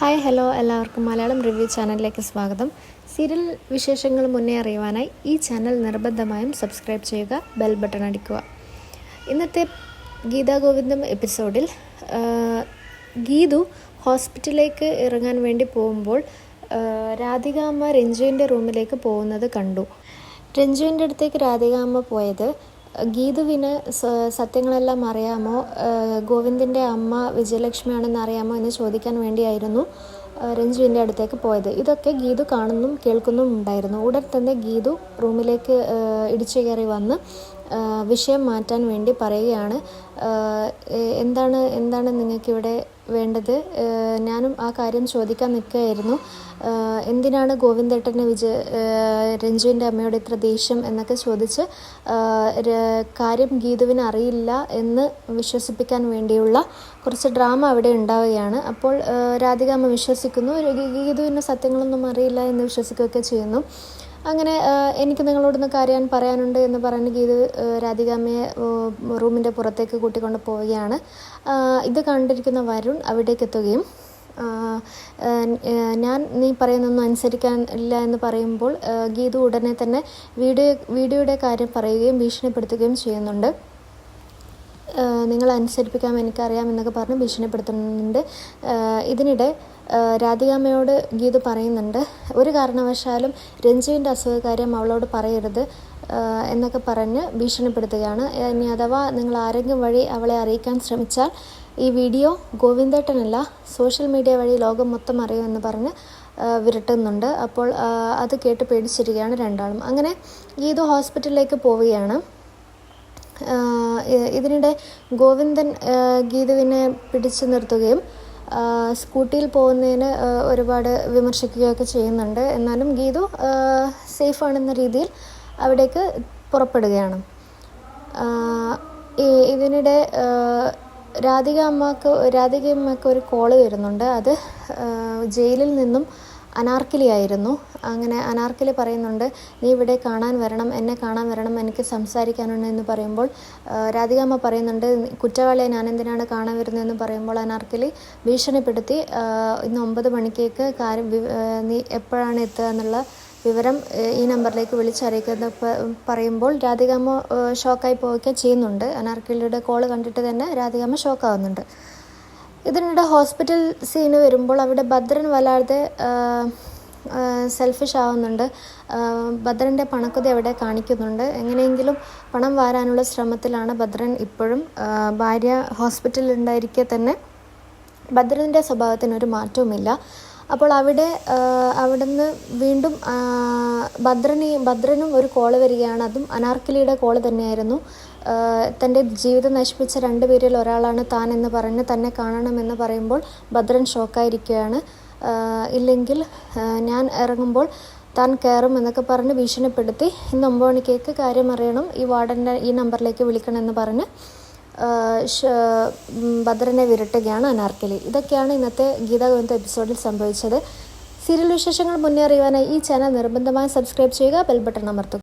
Hi hello എല്ലാവർക്കും Malayalam review ചാനലിലേക്ക് സ്വാഗതം. സീരിയൽ വിശേഷങ്ങൾ മുന്നേ അറിയുവാനായി ഈ ചാനൽ നിർബന്ധമായും സബ്സ്ക്രൈബ് ചെയ്യുക, ബെൽ ബട്ടൺ അടിക്കുക. ഇന്നത്തെ ഗീതാ ഗോവിന്ദം എപ്പിസോഡിൽ ഗീതു ഹോസ്പിറ്റലിലേക്ക് ഇറങ്ങാൻ വേണ്ടി പോകുമ്പോൾ രാധികാമ്മ രഞ്ജുവിൻ്റെ റൂമിലേക്ക് പോകുന്നത് കണ്ടു. രഞ്ജുവിൻ്റെ അടുത്തേക്ക് രാധികാമ്മ പോയത് ഗീതുവിന് സത്യങ്ങളെല്ലാം അറിയാമോ, ഗോവിന്ദിൻ്റെ അമ്മ വിജയലക്ഷ്മിയാണെന്ന് അറിയാമോ എന്ന് ചോദിക്കാൻ വേണ്ടിയായിരുന്നു രഞ്ജുവിൻ്റെ അടുത്തേക്ക് പോയത്. ഇതൊക്കെ ഗീതു കാണുന്നും കേൾക്കുന്നും ഉണ്ടായിരുന്നു. ഉടൻ തന്നെ ഗീതു റൂമിലേക്ക് ഇടിച്ചു കയറി വന്ന് വിഷയം മാറ്റാൻ വേണ്ടി പറയുകയാണ്. എന്താണ് നിങ്ങൾക്കിവിടെ വേണ്ടത്? ഞാനും ആ കാര്യം ചോദിക്കാൻ നിൽക്കുകയായിരുന്നു. എന്തിനാണ് ഗോവിന്ദേട്ടന് രഞ്ജുവിൻ്റെ അമ്മയോട് ഇത്ര ദേഷ്യം എന്നൊക്കെ ചോദിച്ച് കാര്യം ഗീതുവിന് അറിയില്ല എന്ന് വിശ്വസിപ്പിക്കാൻ വേണ്ടിയുള്ള കുറച്ച് ഡ്രാമ അവിടെ ഉണ്ടാവുകയാണ്. അപ്പോൾ രാധികാമ്മ വിശ്വസിക്കുന്നു, ഗീതുവിന് സത്യങ്ങളൊന്നും അറിയില്ല എന്ന് വിശ്വസിക്കുകയൊക്കെ ചെയ്യുന്നു. അങ്ങനെ എനിക്ക് നിങ്ങളോടൊന്ന് കാര്യം പറയാനുണ്ട് എന്ന് പറഞ്ഞ് ഗീതു രാധികാമ്മയെ റൂമിൻ്റെ പുറത്തേക്ക് കൂട്ടിക്കൊണ്ട് പോവുകയാണ്. ഇത് കണ്ടിരിക്കുന്ന വരുൺ അവിടേക്ക് എത്തുകയും നീ പറയുന്നൊന്നും അനുസരിക്കാൻ ഇല്ല എന്ന് പറയുമ്പോൾ ഗീതു ഉടനെ തന്നെ വീഡിയോയുടെ കാര്യം പറയുകയും ഭീഷണിപ്പെടുത്തുകയും ചെയ്യുന്നുണ്ട്. നിങ്ങളെ അനുസരിപ്പിക്കാൻ എനിക്കറിയാം എന്നൊക്കെ പറഞ്ഞ് ഭീഷണിപ്പെടുത്തുന്നുണ്ട്. ഇതിനിടെ രാധികാമ്മയോട് ഗീതു പറയുന്നുണ്ട്, ഒരു കാരണവശാലും രഞ്ജുവിൻ്റെ അസുഖകാര്യം അവളോട് പറയരുത് എന്നൊക്കെ പറഞ്ഞ് ഭീഷണിപ്പെടുത്തുകയാണ്. ഇനി അഥവാ നിങ്ങൾ ആരെങ്കിലും വഴി അവളെ അറിയിക്കാൻ ശ്രമിച്ചാൽ ഈ വീഡിയോ ഗോവിന്ദേട്ടനല്ല സോഷ്യൽ മീഡിയ വഴി ലോകം മൊത്തം അറിയുമെന്ന് പറഞ്ഞ് വിരട്ടുന്നുണ്ട്. അപ്പോൾ അത് കേട്ട് പേടിച്ചിരിക്കുകയാണ് രണ്ടാളും. അങ്ങനെ ഗീതു ഹോസ്പിറ്റലിലേക്ക് പോവുകയാണ്. ഇതിനിടെ ഗോവിന്ദൻ ഗീതുവിനെ പിടിച്ചു നിർത്തുകയും സ്കൂട്ടിയിൽ പോകുന്നതിന് ഒരുപാട് വിമർശിക്കുകയൊക്കെ ചെയ്യുന്നുണ്ട്. എന്നാലും ഗീതു സേഫാണെന്ന രീതിയിൽ അവിടേക്ക് പുറപ്പെടുകയാണ്. ഇതിനിടെ രാധികമ്മക്ക് ഒരു കോള് വരുന്നുണ്ട്. അത് ജയിലിൽ നിന്നും അനാർക്കലി ആയിരുന്നു. അങ്ങനെ അനാർക്കലി പറയുന്നുണ്ട്, നീ ഇവിടെ കാണാൻ വരണം, എന്നെ കാണാൻ വരണം, എനിക്ക് സംസാരിക്കാനുണ്ട് എന്ന് പറയുമ്പോൾ രാധികാമ്മ പറയുന്നുണ്ട്, കുറ്റവാളിയെ ഞാൻ എന്തിനാണ് കാണാൻ വരുന്നതെന്ന് പറയുമ്പോൾ അനാർക്കലി ഭീഷണിപ്പെടുത്തി ഇന്ന് 9 മണിക്കേക്ക് നീ എപ്പോഴാണ് എത്തുക എന്നുള്ള വിവരം ഈ നമ്പറിലേക്ക് വിളിച്ചറിയിക്കുന്ന പറയുമ്പോൾ രാധികാമ്മ ഷോക്കായി പോവുകയൊക്കെ ചെയ്യുന്നുണ്ട്. അനാർക്കലിയുടെ കോള് കണ്ടിട്ട് തന്നെ രാധികാമ്മ ഷോക്കാവുന്നുണ്ട്. ഇതിനിടെ ഹോസ്പിറ്റൽ സീന് വരുമ്പോൾ അവിടെ ഭദ്രൻ വല്ലാതെ സെൽഫിഷ് ആവുന്നുണ്ട്. ഭദ്രൻ്റെ പണക്കൊതി അവിടെ കാണിക്കുന്നുണ്ട്. എങ്ങനെയെങ്കിലും പണം വാരാനുള്ള ശ്രമത്തിലാണ് ഭദ്രൻ ഇപ്പോഴും. ഭാര്യ ഹോസ്പിറ്റലിൽ ഉണ്ടായിരിക്കെ തന്നെ ഭദ്രൻ്റെ സ്വഭാവത്തിനൊരു മാറ്റവുമില്ല. അപ്പോൾ അവിടുന്ന് വീണ്ടും ഭദ്രനും ഒരു കോള് വരികയാണ്. അതും അനാർക്കലിയുടെ കോള് തന്നെയായിരുന്നു. തൻ്റെ ജീവിതം നശിപ്പിച്ച 2 പേരിൽ ഒരാളാണ് താൻ എന്ന് പറഞ്ഞ് തന്നെ കാണണമെന്ന് പറയുമ്പോൾ ഭദ്രൻ ഷോക്കായിരിക്കുകയാണ്. ഇല്ലെങ്കിൽ ഞാൻ ഇറങ്ങുമ്പോൾ താൻ കയറും എന്നൊക്കെ പറഞ്ഞ് ഭീഷണിപ്പെടുത്തി ഇന്ന് 9 മണിക്കേക്ക് കാര്യം അറിയണം, ഈ വാർഡൻ്റെ ഈ നമ്പറിലേക്ക് വിളിക്കണമെന്ന് പറഞ്ഞ് ഭദ്രനെ വിരട്ടുകയാണ് അനാർക്കലി. ഇതൊക്കെയാണ് ഇന്നത്തെ ഗീതാ ഗോവിന്ദ എപ്പിസോഡിൽ സംഭവിച്ചത്. സീരിയൽ വിശേഷങ്ങൾ മുന്നേ അറിയുവാനായി ഈ ചാനൽ നിർബന്ധമായി സബ്സ്ക്രൈബ് ചെയ്യുക, ബെൽ ബട്ടൺ അമർത്തുക.